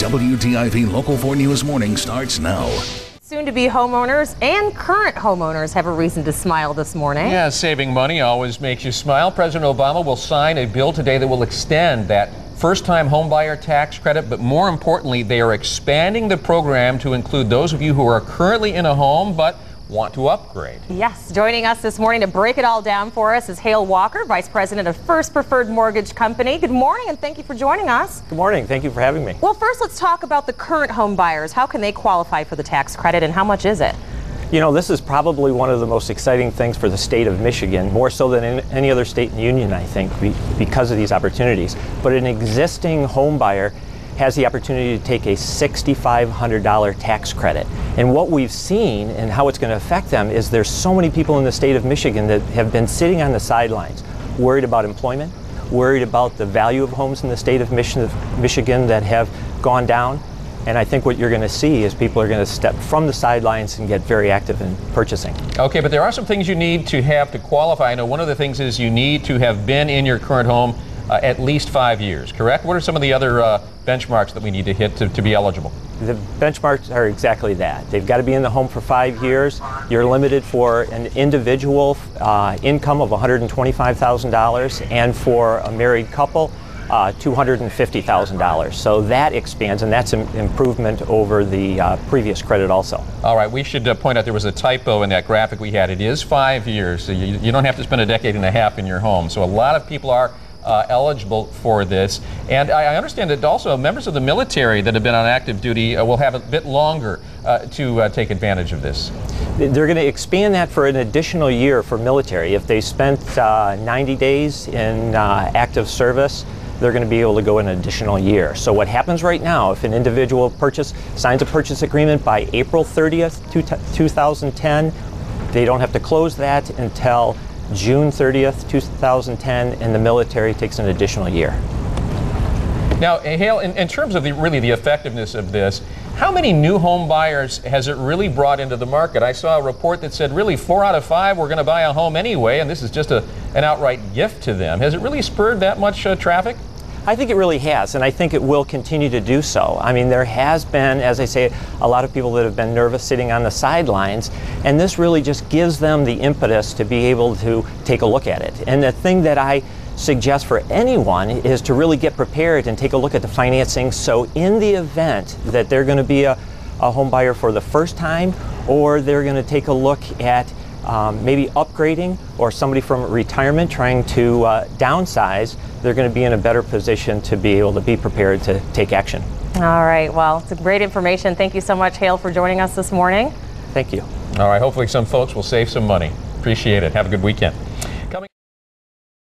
WDIV Local 4 News Morning starts now. Soon-to-be homeowners and current homeowners have a reason to smile this morning. Yeah, saving money always makes you smile. President Obama will sign a bill today that will extend that first-time homebuyer tax credit, but more importantly, they are expanding the program to include those of you who are currently in a home but want to upgrade. Yes, joining us this morning to break it all down for us is Hale Walker, Vice President of First Preferred Mortgage Company. Good morning and thank you for joining us. Good morning. Thank you for having me. Well, first let's talk about the current home buyers. How can they qualify for the tax credit and how much is it? You know, this is probably one of the most exciting things for the state of Michigan, more so than in any other state in the union, I think, because of these opportunities. But an existing home buyer has the opportunity to take a $6,500 tax credit. And what we've seen and how it's going to affect them is there's so many people in the state of Michigan that have been sitting on the sidelines, worried about employment, worried about the value of homes in the state of Michigan that have gone down. And I think what you're going to see is people are going to step from the sidelines and get very active in purchasing. Okay, but there are some things you need to have to qualify. I know one of the things is you need to have been in your current home at least 5 years, correct? What are some of the other benchmarks that we need to hit to be eligible? The benchmarks are exactly that. They've got to be in the home for 5 years. You're limited for an individual income of $125,000 and for a married couple, $250,000. So that expands, and that's an improvement over the previous credit also. All right, we should point out there was a typo in that graphic we had. It is 5 years, so you don't have to spend a decade and a half in your home. So a lot of people are eligible for this. And I understand that also members of the military that have been on active duty will have a bit longer to take advantage of this. They're going to expand that for an additional year for military. If they spent 90 days in active service, they're going to be able to go an additional year. So what happens right now, if an individual signs a purchase agreement by April 30th, 2010, they don't have to close that until June 30th, 2010, and the military takes an additional year. Now, Hale, in terms of the effectiveness of this, how many new home buyers has it really brought into the market? I saw a report that said really 4 out of 5 were going to buy a home anyway, and this is just an outright gift to them. Has it really spurred that much traffic? I think it really has, and I think it will continue to do so. I mean, there has been, as I say, a lot of people that have been nervous sitting on the sidelines, and this really just gives them the impetus to be able to take a look at it. And the thing that I suggest for anyone is to really get prepared and take a look at the financing, so in the event that they're going to be a home buyer for the first time, or they're going to take a look at maybe upgrading, or somebody from retirement trying to downsize, they're going to be in a better position to be able to be prepared to take action. All right, well, it's great information. Thank you so much, Hale, for joining us this morning. Thank you. All right, hopefully some folks will save some money. Appreciate it. Have a good weekend.